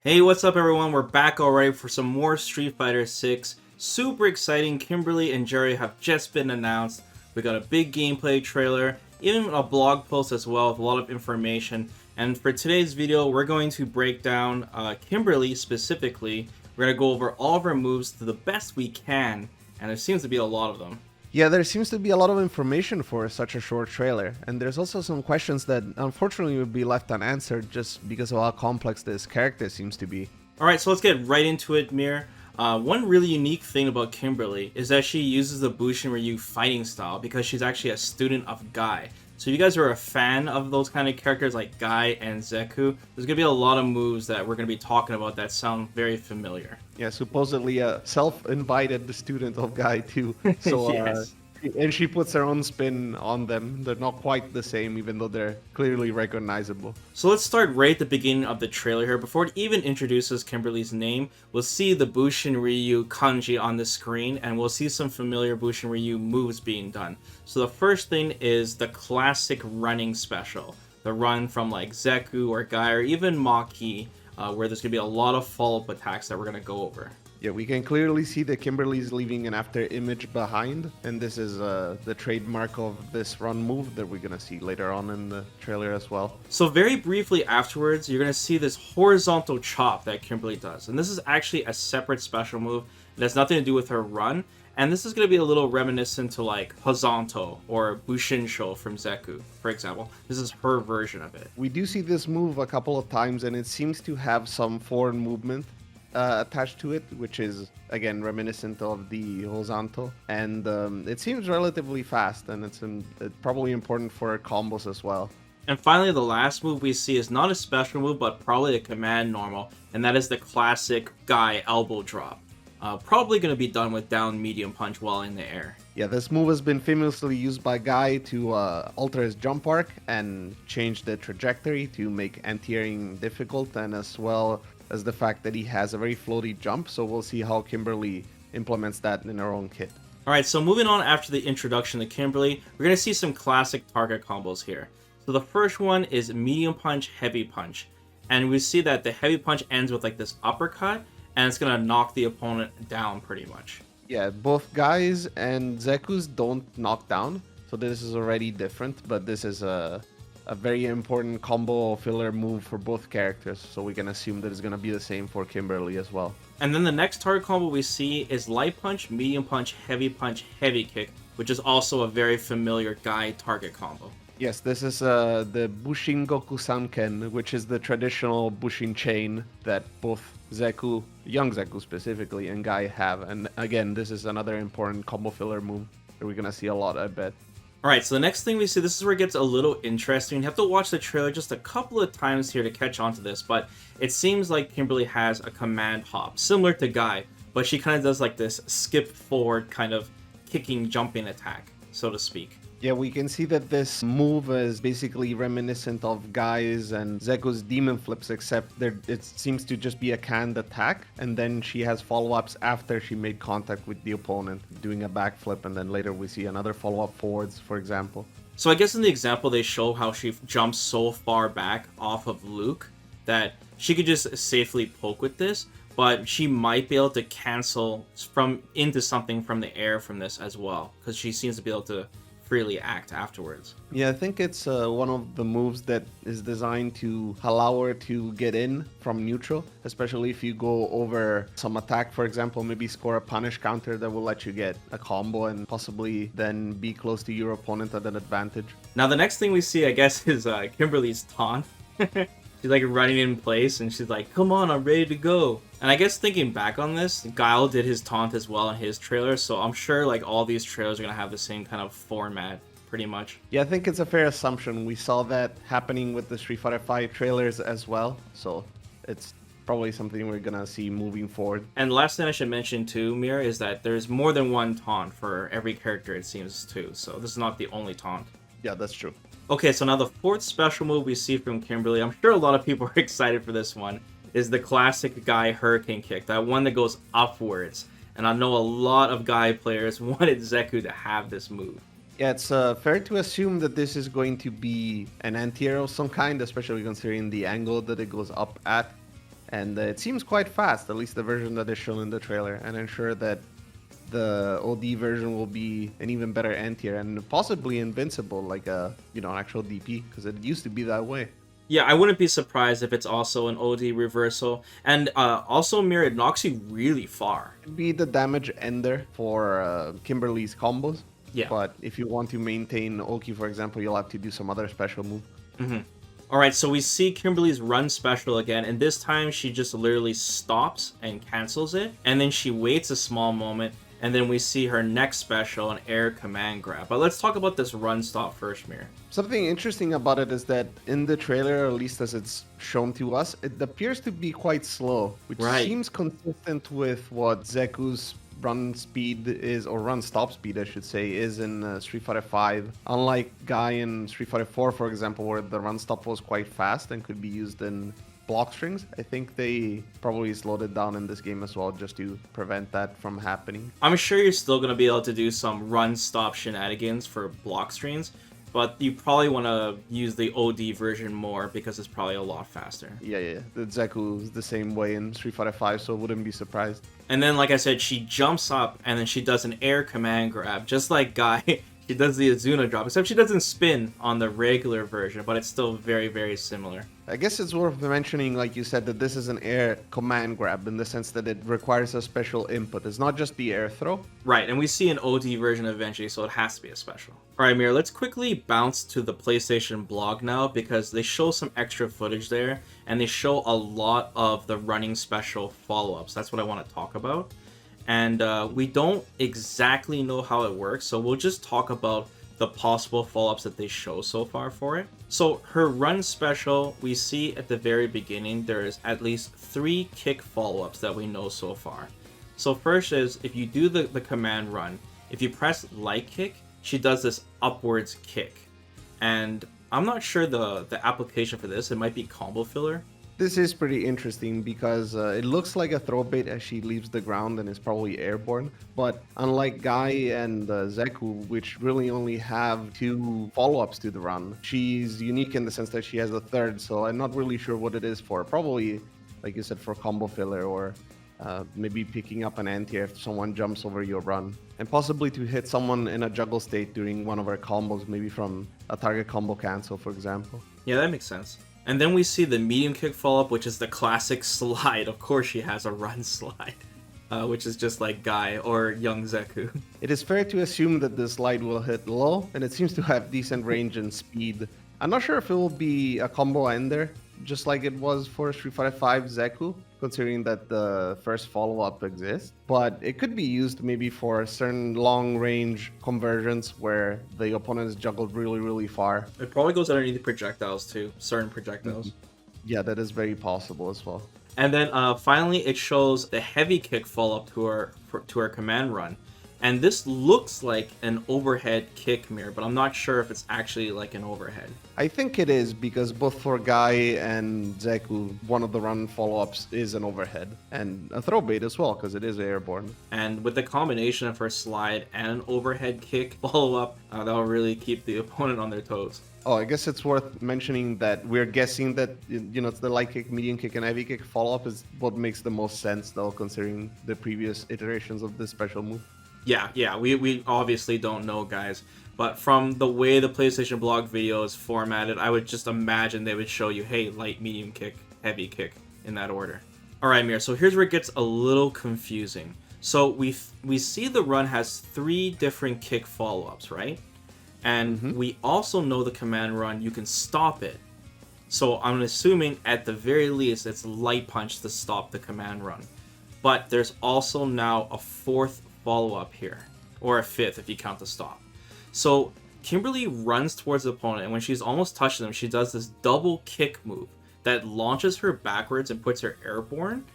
Hey, what's up everyone? We're back already for some more Street Fighter 6. Super exciting. Kimberly and Jerry have just been announced. We got a big gameplay trailer, even a blog post as well with a lot of information. And for today's video, we're going to break down Kimberly specifically. We're going to go over all of her moves to the best we can, and there seems to be a lot of them. Yeah, there seems to be a lot of information for such a short trailer, and there's also some questions that unfortunately would be left unanswered just because of how complex this character seems to be. Alright, so let's get right into it, Mir. One really unique thing about Kimberly is that she uses the Bushinryu fighting style because she's actually a student of Guy. So if you guys are a fan of those kind of characters like Guy and Zeku, there's going to be a lot of moves that we're going to be talking about that sound very familiar. Yeah, supposedly a self-invited student of Guy too. So, Yes. and she puts her own spin on them. They're not quite the same, even though they're clearly recognizable. So let's start right at the beginning of the trailer here. Before it even introduces Kimberly's name, we'll see the Bushinryu kanji on the screen, and we'll see some familiar Bushinryu moves being done. So the first thing is the classic running special. The run from like Zeku or Guy or even Maki, where there's going to be a lot of follow-up attacks that we're going to go over. Yeah, we can clearly see that Kimberly's leaving an after image behind, and this is the trademark of this run move that we're gonna see later on in the trailer as well. So very briefly afterwards, you're going to see this horizontal chop that Kimberly does. And this is actually a separate special move. It has nothing to do with her run. And this is going to be a little reminiscent to like Hozanto or Bushinsho from Zeku, for example. This is her version of it. We do see this move a couple of times, and it seems to have some foreign movement attached to it, which is again reminiscent of the Hozanto, and it seems relatively fast, and it's probably important for combos as well. And finally, the last move we see is not a special move, but probably a command normal, and that is the classic Guy elbow drop. Probably going to be done with down medium punch while in the air. Yeah, this move has been famously used by Guy to alter his jump arc and change the trajectory to make anti-airing difficult, and as well as the fact that he has a very floaty jump, so we'll see how Kimberly implements that in her own kit. Alright, so moving on after the introduction to Kimberly, we're going to see some classic target combos here. So the first one is medium punch, heavy punch. And we see that the heavy punch ends with like this uppercut, and it's going to knock the opponent down pretty much. Yeah, both Guys and Zeku's don't knock down, so this is already different, but this is a very important combo filler move for both characters, so we can assume that it's going to be the same for Kimberly as well. And then the next target combo we see is light punch, medium punch, heavy kick, which is also a very familiar Guy target combo. Yes, this is the Bushin Goku Sanken, which is the traditional Bushin chain that both Zeku, young Zeku specifically, and Guy have. And again, this is another important combo filler move that we're going to see a lot, I bet. Alright, so the next thing we see, this is where it gets a little interesting. You have to watch the trailer just a couple of times here to catch on to this, but it seems like Kimberly has a command hop, similar to Guy, but she kind of does like this skip forward kind of kicking, jumping attack, so to speak. Yeah, we can see that this move is basically reminiscent of Guy's and Zeku's demon flips, except it seems to just be a canned attack, and then she has follow-ups after she made contact with the opponent, doing a backflip, and then later we see another follow-up forwards, for example. So I guess in the example they show how she jumps so far back off of Luke that she could just safely poke with this, but she might be able to cancel into something from the air from this as well, because she seems to be able to freely act afterwards. Yeah, I think it's one of the moves that is designed to allow her to get in from neutral, especially if you go over some attack, for example, maybe score a punish counter that will let you get a combo and possibly then be close to your opponent at an advantage. Now the next thing we see, I guess, is Kimberly's taunt. She's like running in place and she's like, come on, I'm ready to go. And I guess thinking back on this, Guile did his taunt as well in his trailer, so I'm sure like all these trailers are going to have the same kind of format, pretty much. Yeah, I think it's a fair assumption. We saw that happening with the Street Fighter V trailers as well, so it's probably something we're going to see moving forward. And the last thing I should mention too, Mir, is that there's more than one taunt for every character it seems too, so this is not the only taunt. Yeah, that's true. Okay, so now the fourth special move we see from Kimberly, I'm sure a lot of people are excited for this one, is the classic Guy Hurricane Kick, that one that goes upwards. And I know a lot of Guy players wanted Zeku to have this move. Yeah, it's fair to assume that this is going to be an anti-air of some kind, especially considering the angle that it goes up at. And it seems quite fast, at least the version that is shown in the trailer. And I'm sure that the OD version will be an even better anti-air and possibly invincible, like an actual DP, because it used to be that way. Yeah, I wouldn't be surprised if it's also an OD reversal. And also, Mirror, it knocks you really far. It'd be the damage ender for Kimberly's combos. Yeah. But if you want to maintain Oki, for example, you'll have to do some other special move. Alright, so we see Kimberly's run special again, and this time she just literally stops and cancels it, and then she waits a small moment, and then we see her next special, an air command grab. But let's talk about this run stop first, Mir. Something interesting about it is that in the trailer, at least as it's shown to us, it appears to be quite slow, which seems consistent with what Zeku's run speed is, or run stop speed I should say, is in Street Fighter V. Unlike Guy in Street Fighter 4, for example, where the run stop was quite fast and could be used in block strings, I think they probably slowed it down in this game as well, just to prevent that from happening. I'm sure you're still going to be able to do some run stop shenanigans for block strings, but you probably want to use the OD version more because it's probably a lot faster. Yeah. The Zeku is the same way in Street Fighter 5, so I wouldn't be surprised. And then, like I said, she jumps up and then she does an air command grab, just like Guy. She does the Azuna drop, except she doesn't spin on the regular version, but it's still very, very similar. I guess it's worth mentioning, like you said, that this is an air command grab in the sense that it requires a special input. It's not just the air throw. Right, and we see an OD version eventually, so it has to be a special. Alright, Mir, let's quickly bounce to the PlayStation blog now, because they show some extra footage there, and they show a lot of the running special follow-ups. That's what I want to talk about. And we don't exactly know how it works, so we'll just talk about the possible follow-ups that they show so far for it. So her run special, we see at the very beginning, there is at least 3 kick follow-ups that we know so far. So first is, if you do the command run, if you press light kick, she does this upwards kick. And I'm not sure the application for this, it might be combo filler. This is pretty interesting because it looks like a throw bait as she leaves the ground and is probably airborne. But unlike Guy and Zeku, which really only have 2 follow-ups to the run, she's unique in the sense that she has a third, so I'm not really sure what it is for. Probably, like you said, for combo filler or maybe picking up an anti-air if someone jumps over your run. And possibly to hit someone in a juggle state during one of her combos, maybe from a target combo cancel, for example. Yeah, that makes sense. And then we see the medium kick follow-up, which is the classic slide. Of course she has a run slide, which is just like Guy or young Zeku. It is fair to assume that the slide will hit low, and it seems to have decent range and speed. I'm not sure if it will be a combo ender, just like it was for Street Fighter V Zeku, considering that the first follow-up exists. But it could be used maybe for certain long-range conversions where the opponent is juggled really, really far. It probably goes underneath the projectiles too, certain projectiles. Yeah, that is very possible as well. And then finally, it shows the heavy kick follow-up to her command run. And this looks like an overhead kick, Mirror, but I'm not sure if it's actually like an overhead. I think it is, because both for Guy and Zeku, one of the run follow-ups is an overhead. And a throw bait as well, because it is airborne. And with the combination of her slide and an overhead kick follow-up, that'll really keep the opponent on their toes. Oh, I guess it's worth mentioning that we're guessing that, it's the light kick, medium kick, and heavy kick follow-up is what makes the most sense, though, considering the previous iterations of this special move. Yeah, we obviously don't know, guys. But from the way the PlayStation blog video is formatted, I would just imagine they would show you, hey, light, medium kick, heavy kick, in that order. Alright, Mir, so here's where it gets a little confusing. So we see the run has 3 different kick follow-ups, right? And we also know the command run, you can stop it. So I'm assuming at the very least it's light punch to stop the command run. But there's also now a 4th follow-up here, or a 5th if you count the stop. So Kimberly runs towards the opponent, and when she's almost touching them, she does this double kick move that launches her backwards and puts her airborne,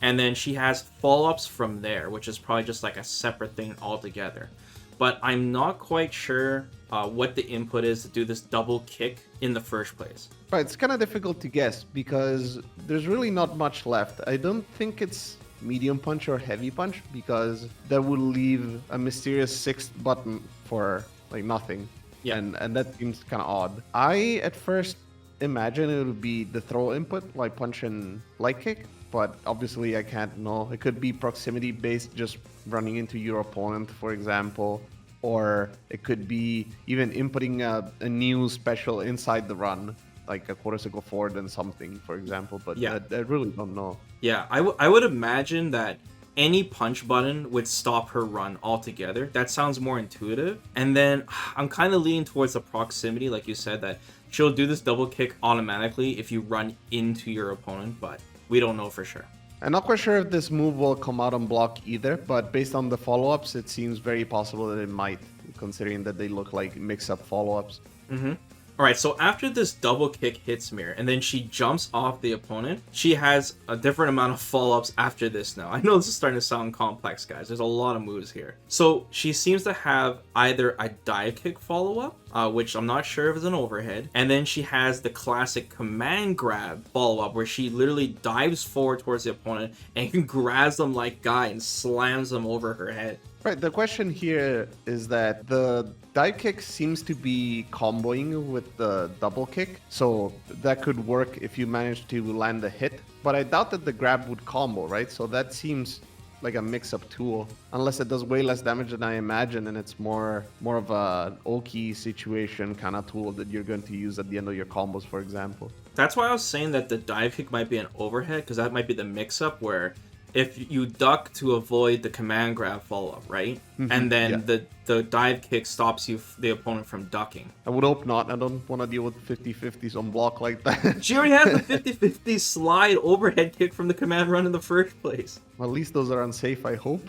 and then she has follow-ups from there, which is probably just like a separate thing altogether. But I'm not quite sure what the input is to do this double kick in the first place. Right, it's kind of difficult to guess because there's really not much left. I don't think it's medium punch or heavy punch, because that would leave a mysterious 6th button for like nothing. Yeah. And that seems kind of odd. I at first imagine it would be the throw input, like punch and light kick, but obviously I can't know. It could be proximity based, just running into your opponent, for example, or it could be even inputting a new special inside the run, like a quarter circle forward and something, for example. But Yeah. I really don't know. Yeah, I would imagine that any punch button would stop her run altogether. That sounds more intuitive. And then I'm kind of leaning towards the proximity, like you said, that she'll do this double kick automatically if you run into your opponent, but we don't know for sure. I'm not quite sure if this move will come out on block either, but based on the follow-ups, it seems very possible that it might, considering that they look like mix-up follow-ups. Mm-hmm. All right, so after this double kick hits Mirror, and then she jumps off the opponent, she has a different amount of follow-ups after this now. I know this is starting to sound complex, guys. There's a lot of moves here. So she seems to have either a dive kick follow-up, which I'm not sure if is an overhead, and then she has the classic command grab follow-up, where she literally dives forward towards the opponent and grabs them like Guy and slams them over her head. Right, the question here is that the dive kick seems to be comboing with the double kick, so that could work if you manage to land a hit, but I doubt that the grab would combo, right? So that seems like a mix-up tool, unless it does way less damage than I imagine, and it's more of a Oki situation kind of tool that you're going to use at the end of your combos, for example. That's why I was saying that the dive kick might be an overhead, because that might be the mix-up where if you duck to avoid the command grab follow-up, right? Mm-hmm, And then the dive kick stops the opponent from ducking. I would hope not. I don't want to deal with 50-50s on block like that. She already has the 50-50 slide overhead kick from the command run in the first place. Well, at least those are unsafe, I hope.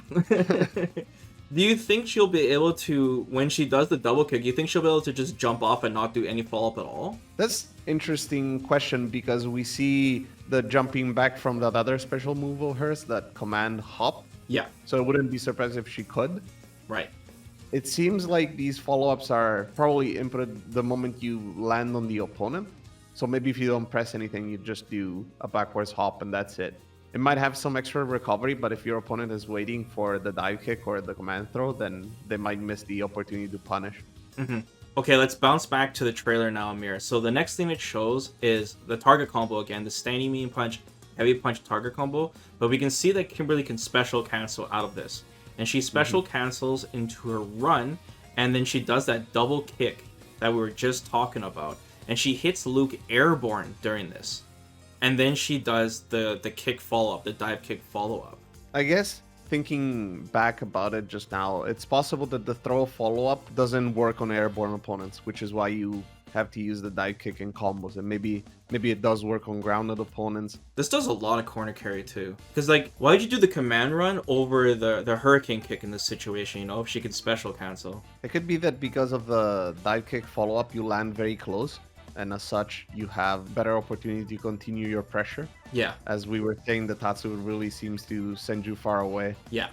Do you think she'll be able to, when she does the double kick, you think she'll be able to just jump off and not do any follow-up at all? That's interesting question, because we see the jumping back from that other special move of hers, that command hop. Yeah. So I wouldn't be surprised if she could. Right. It seems like these follow-ups are probably inputted the moment you land on the opponent. So maybe if you don't press anything, you just do a backwards hop and that's it. It might have some extra recovery, but if your opponent is waiting for the dive kick or the command throw, then they might miss the opportunity to punish. Mm-hmm. Okay, let's bounce back to the trailer now, Amir. So the next thing it shows is the target combo again, the standing medium punch, heavy punch target combo. But we can see that Kimberly can special cancel out of this. And she special cancels into her run, and then she does that double kick that we were just talking about. And she hits Luke airborne during this. And then she does the kick follow-up, the dive kick follow-up. I guess thinking back about it just now, it's possible that the throw follow-up doesn't work on airborne opponents, which is why you have to use the dive kick in combos, and maybe it does work on grounded opponents. This does a lot of corner carry too, because like, why would you do the command run over the hurricane kick in this situation? You know, if she can special cancel. It could be that because of the dive kick follow-up, you land very close, and as such, you have better opportunity to continue your pressure. Yeah. As we were saying, the Tatsu really seems to send you far away. Yeah.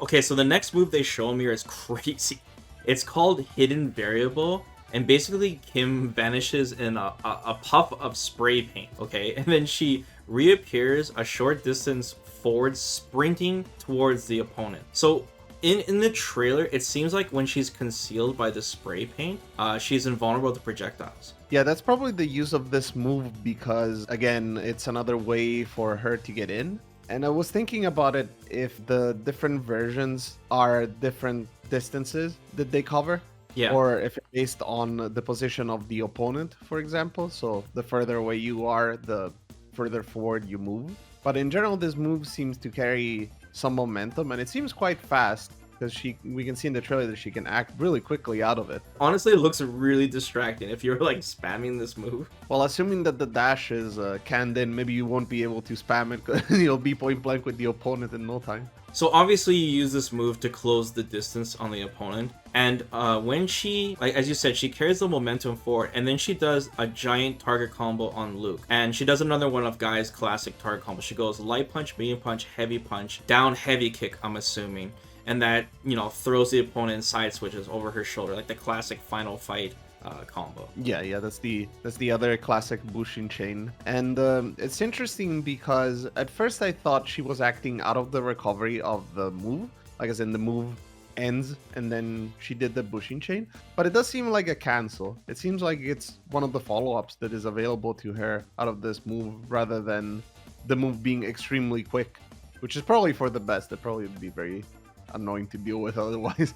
Okay, so the next move they show me is crazy. It's called Hidden Variable. And basically, Kim vanishes in a puff of spray paint, okay? And then she reappears a short distance forward, sprinting towards the opponent. So in the trailer, it seems like when she's concealed by the spray paint, she's invulnerable to projectiles. Yeah, that's probably the use of this move because, again, it's another way for her to get in. And I was thinking about it if the different versions are different distances that they cover. Yeah. Or if it's based on the position of the opponent, for example. So the further away you are, the further forward you move. But in general, this move seems to carry some momentum, and it seems quite fast because we can see in the trailer that she can act really quickly out of it. Honestly, it looks really distracting if you're like spamming this move. Well, assuming that the dash is canned in, maybe you won't be able to spam it because you'll be point blank with the opponent in no time. So obviously you use this move to close the distance on the opponent. And when she, like as you said, she carries the momentum forward, and then she does a giant target combo on Luke. And she does another one of Guy's classic target combo. She goes light punch, medium punch, heavy punch, down heavy kick, I'm assuming. And that, you know, throws the opponent side switches over her shoulder, like the classic final fight combo. Yeah, that's the other classic Bushin chain. And it's interesting because at first I thought she was acting out of the recovery of the move, like as in the move ends and then she did the Bushin chain, but it does seem like a cancel. It seems like it's one of the follow-ups that is available to her out of this move rather than the move being extremely quick, which is probably for the best. It probably would be very annoying to deal with otherwise.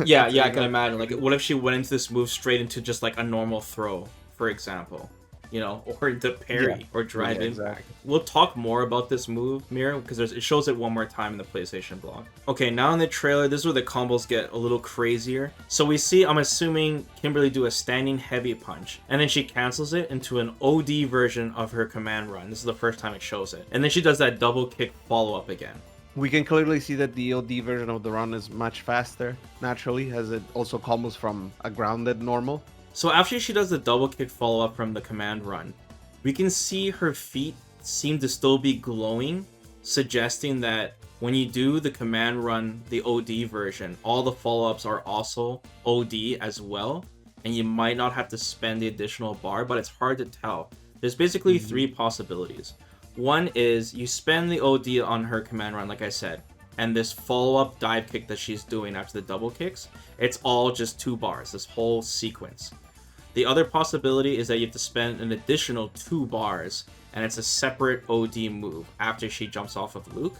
Yeah, I considering can how imagine. Like, quick it is. what if she went into this move straight into just like a normal throw, for example? You know, or into Yeah, parry or yeah, drive impact. exactly. We'll talk more about this move, Mira, because it shows it one more time in the PlayStation blog. Okay, now in the trailer, this is where the combos get a little crazier. So we see, I'm assuming, Kimberly do a standing heavy punch, and then she cancels it into an OD version of her command run. This is the first time it shows it. And then she does that double kick follow-up again. We can clearly see that the OD version of the run is much faster, naturally, as it also combos from a grounded normal. So after she does the double kick follow-up from the command run, we can see her feet seem to still be glowing, suggesting that when you do the command run, the OD version, all the follow-ups are also OD as well, and you might not have to spend the additional bar, but it's hard to tell. There's basically three possibilities. One is you spend the OD on her command run, like I said, and this follow-up dive kick that she's doing after the double kicks, it's all just 2 bars, this whole sequence. The other possibility is that you have to spend an additional 2 bars, and it's a separate OD move after she jumps off of Luke.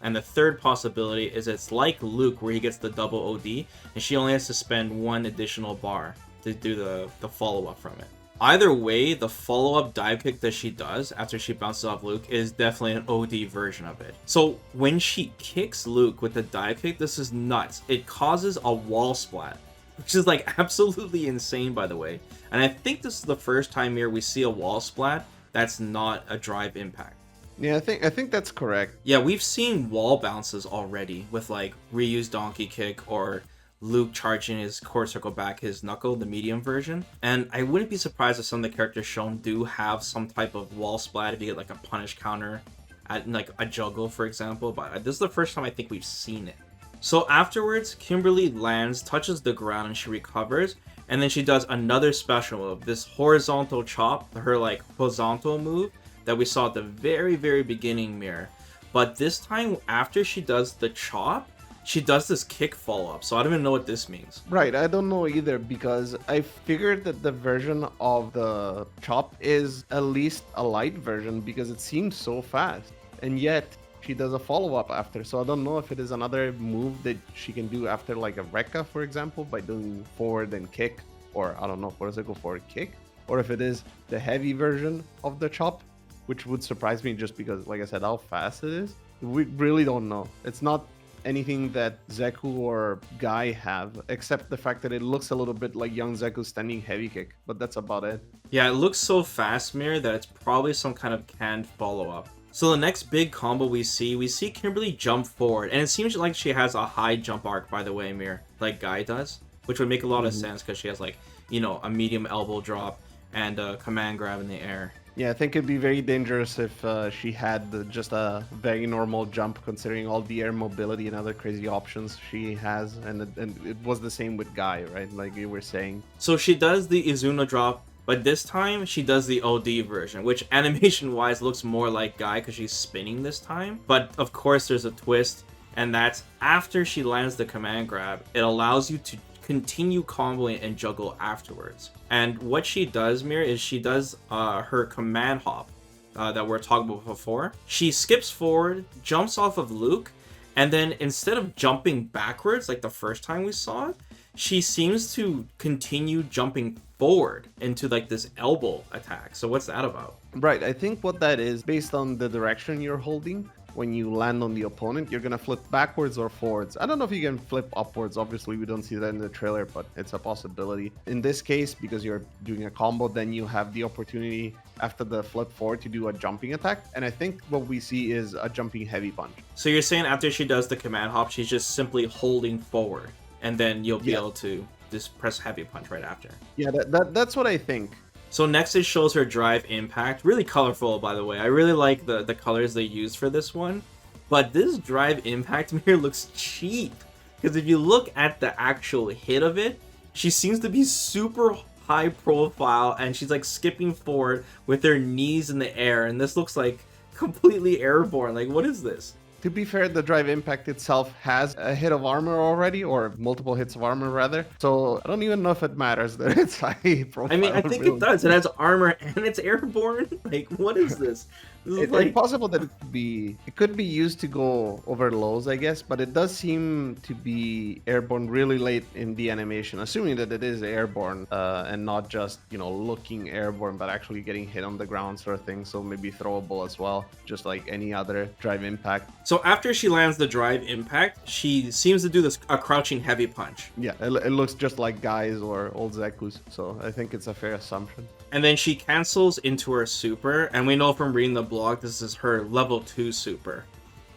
And the third possibility is it's like Luke, where he gets the double OD, and she only has to spend 1 additional bar to do the follow-up from it. Either way, the follow-up dive kick that she does after she bounces off Luke is definitely an OD version of it. So when she kicks Luke with the dive kick, this is nuts. It causes a wall splat, which is like absolutely insane, by the way. And I think this is the first time here we see a wall splat that's not a drive impact. Yeah, I think that's correct. Yeah, we've seen wall bounces already with like Ryu's donkey kick or Luke charging his core circle back his knuckle, the medium version. And I wouldn't be surprised if some of the characters shown do have some type of wall splat if you get like a punish counter at like a juggle, for example. But this is the first time I think we've seen it. So afterwards, Kimberly lands, touches the ground, and she recovers. And then she does another special move, this horizontal chop, her like horizontal move that we saw at the very, very beginning mirror. But this time, after she does the chop, she does this kick follow-up. So I don't even know what this means. Right, I don't know either, because I figured that the version of the chop is at least a light version because it seems so fast. And yet, she does a follow-up after, so I don't know if it is another move that she can do after like a Rekka, for example, by doing forward and kick, or I don't know, what does it go forward kick? Or if it is the heavy version of the chop, which would surprise me just because, like I said, how fast it is. We really don't know. It's not anything that Zeku or Guy have, except the fact that it looks a little bit like young Zeku's standing heavy kick, but that's about it. Yeah, it looks so fast, Mir, that it's probably some kind of canned follow-up. So the next big combo we see Kimberly jump forward, and it seems like she has a high jump arc, by the way, Mir, like Guy does, which would make a lot of sense because she has like, you know, a medium elbow drop and a command grab in the air. Yeah, I think it'd be very dangerous if she had just a very normal jump, considering all the air mobility and other crazy options she has, and it was the same with Guy, right? Like you were saying. So she does the Izuna drop, but this time she does the OD version, which animation-wise looks more like Guy because she's spinning this time. But of course there's a twist, and that's after she lands the command grab, it allows you to continue comboing and juggle afterwards. And what she does, Mir, is she does her command hop that we're talking about before. She skips forward, jumps off of Luke, and then instead of jumping backwards like the first time we saw it, she seems to continue jumping forward into like this elbow attack. So what's that about? Right, I think what that is, based on the direction you're holding, when you land on the opponent, you're gonna flip backwards or forwards. I don't know if you can flip upwards. Obviously, we don't see that in the trailer, but it's a possibility. In this case, because you're doing a combo, then you have the opportunity after the flip forward to do a jumping attack. And I think what we see is a jumping heavy punch. So you're saying after she does the command hop, she's just simply holding forward, and then you'll be able to just press heavy punch right after. Yeah, that's what I think. So next it shows her drive impact. Really colorful, by the way. I really like the colors they used for this one. But this drive impact mirror looks cheap. Because if you look at the actual hit of it, she seems to be super high profile and she's like skipping forward with her knees in the air. And this looks like completely airborne. Like, what is this? To be fair, the drive impact itself has a hit of armor already, or multiple hits of armor rather. So I don't even know if it matters that it's high profile. I mean, I think really. it does. It has armor and it's airborne. Like, what is this? This is It's like, possible that it could be used to go over lows, I guess, but it does seem to be airborne really late in the animation, assuming that it is airborne and not just, looking airborne, but actually getting hit on the ground sort of thing. So maybe throwable as well, just like any other drive impact. so after she lands the drive impact, she seems to do this a crouching heavy punch. Yeah, it looks just like Guys or old Zekus, so I think it's a fair assumption. And then she cancels into her super, and we know from reading the blog this is her level 2 super.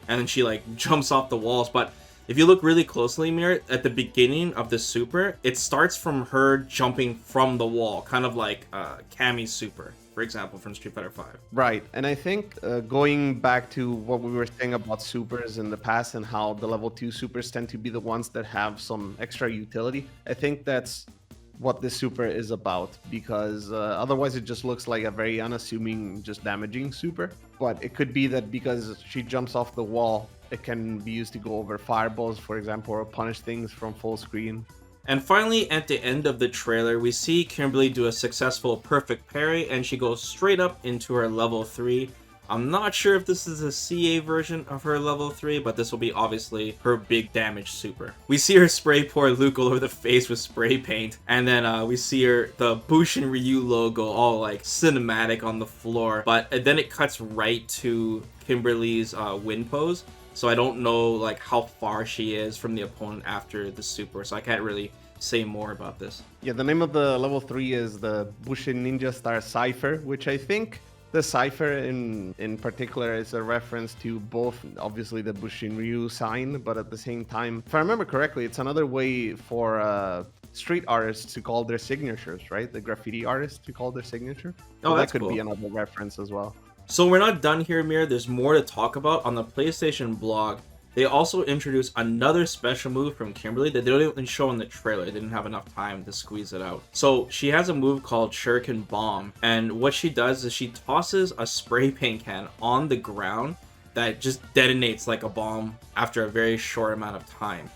And then she like jumps off the walls, but if you look really closely, Mir, at the beginning of the super, it starts from her jumping from the wall, kind of like Cammy's super, for example, from Street Fighter V. Right, and I think going back to what we were saying about supers in the past and how the level 2 supers tend to be the ones that have some extra utility, I think that's what this super is about, because otherwise it just looks like a very unassuming, just damaging super. But it could be that because she jumps off the wall, it can be used to go over fireballs, for example, or punish things from full screen. And finally, at the end of the trailer, we see Kimberly do a successful perfect parry, and she goes straight up into her level 3. I'm not sure if this is a CA version of her level 3, but this will be obviously her big damage super. We see her spray pour Luke all over the face with spray paint, and then we see her, the Bushinryu logo all like cinematic on the floor, but then it cuts right to Kimberly's win pose. So I don't know like how far she is from the opponent after the super, so I can't really say more about this. Yeah, the name of the level 3 is the Bushin Ninja Star Cypher, which I think the cipher in particular is a reference to both, obviously, the Bushinryu sign, but at the same time, if I remember correctly, it's another way for street artists to call their signatures, right? The graffiti artists to call their signature. So That's that could cool. be another reference as well. So we're not done here, Mir. There's more to talk about on the PlayStation blog. They also introduced another special move from Kimberly that they don't even show in the trailer. They didn't have enough time to squeeze it out. So she has a move called Shuriken Bomb, and what she does is she tosses a spray paint can on the ground that just detonates like a bomb after a very short amount of time.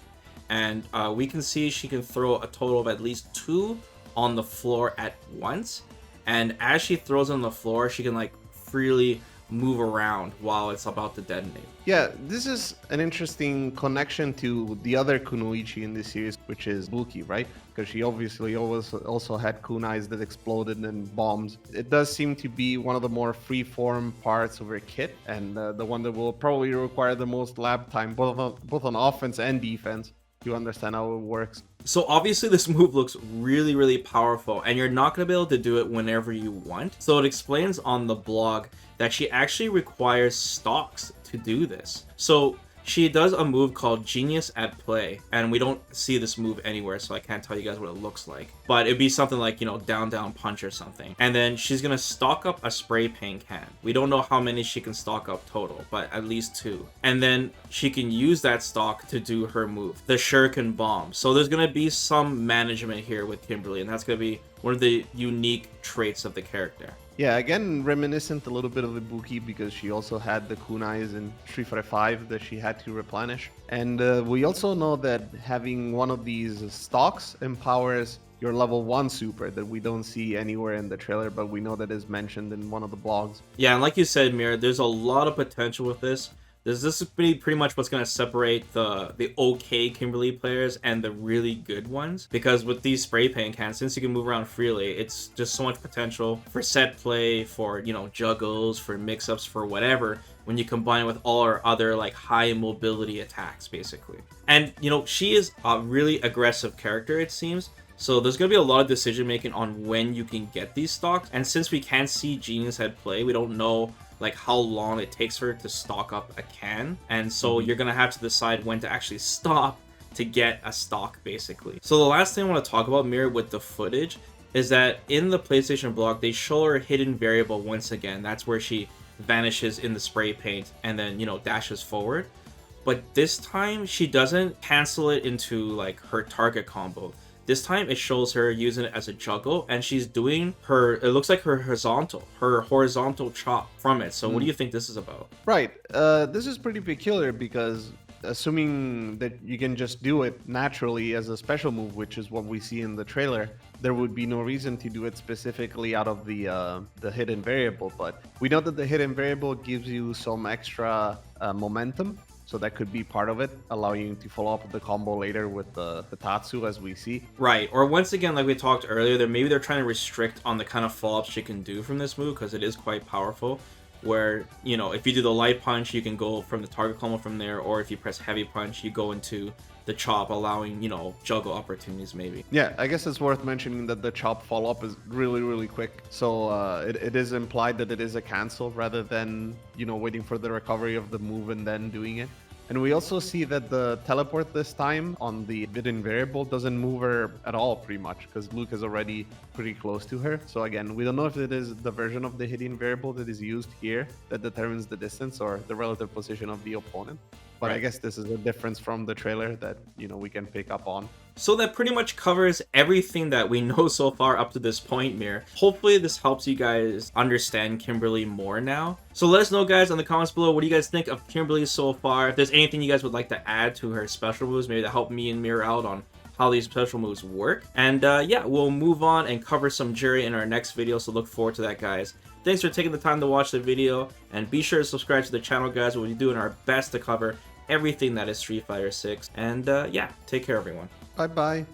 And we can see she can throw a total of at least 2 on the floor at once. And as she throws on the floor, she can like freely move around while it's about to detonate. Yeah, this is an interesting connection to the other kunoichi in this series, which is Buki, right? Because she obviously always also had kunais that exploded and bombs. It does seem to be one of the more free-form parts of her kit, and the one that will probably require the most lab time, both on offense and defense, to understand how it works. So obviously this move looks really, really powerful, and you're not going to be able to do it whenever you want. So it explains on the blog that she actually requires stocks to do this. So she does a move called Genius at Play, and we don't see this move anywhere, so I can't tell you guys what it looks like. But it'd be something like, down, down, punch or something. And then she's gonna stock up a spray paint can. We don't know how many she can stock up total, but at least 2. And then she can use that stock to do her move, the Shuriken Bomb. So there's gonna be some management here with Kimberly, and that's gonna be one of the unique traits of the character. Yeah, again, reminiscent a little bit of the Buki, because she also had the kunais in Street Fighter V that she had to replenish. And we also know that having one of these stocks empowers your level 1 super that we don't see anywhere in the trailer, but we know that is mentioned in one of the blogs. Yeah, and like you said, Mir, there's a lot of potential with this. This is pretty much what's going to separate the okay Kimberly players and the really good ones. Because with these spray paint cans, since you can move around freely, it's just so much potential for set play, for, juggles, for mix-ups, for whatever, when you combine it with all our other, like, high mobility attacks, basically. And, she is a really aggressive character, it seems. So there's going to be a lot of decision making on when you can get these stocks. And since we can't see Genius at Play, we don't know like how long it takes her to stock up a can, and so you're gonna have to decide when to actually stop to get a stock, basically. So the last thing I want to talk about, Mirror, with the footage is that in the PlayStation blog they show her hidden variable once again. That's where she vanishes in the spray paint and then dashes forward, but this time she doesn't cancel it into like her target combo. This time it shows her using it as a juggle, and she's doing it looks like her horizontal chop from it. So what do you think this is about? Right. This is pretty peculiar because Assuming that you can just do it naturally as a special move, which is what we see in the trailer, there would be no reason to do it specifically out of the hidden variable. But we know that the hidden variable gives you some extra momentum. So that could be part of it, allowing you to follow up the combo later with the Tatsu, as we see. Right, or once again, like we talked earlier, maybe they're trying to restrict on the kind of follow-ups she can do from this move, because it is quite powerful. Where, you know, if you do the light punch, you can go from the target combo from there, or if you press heavy punch, you go into the chop, allowing, you know, juggle opportunities maybe. Yeah, I guess it's worth mentioning that the chop follow-up is really, really quick. So it is implied that it is a cancel rather than, you know, waiting for the recovery of the move and then doing it. And we also see that the teleport this time on the hidden variable doesn't move her at all, pretty much, because Luke is already pretty close to her. So again, we don't know if it is the version of the hidden variable that is used here that determines the distance or the relative position of the opponent. But Right. I guess this is a difference from the trailer that, you know, we can pick up on. So that pretty much covers everything that we know so far up to this point, Mir. Hopefully this helps you guys understand Kimberly more now. So let us know, guys, in the comments below, what do you guys think of Kimberly so far? If there's anything you guys would like to add to her special moves, maybe to help me and Mir out on how these special moves work. And yeah, we'll move on and cover some Jury in our next video, so look forward to that, guys. Thanks for taking the time to watch the video, and be sure to subscribe to the channel, guys. We'll be doing our best to cover everything that is Street Fighter 6. And yeah, take care, everyone. Bye-bye.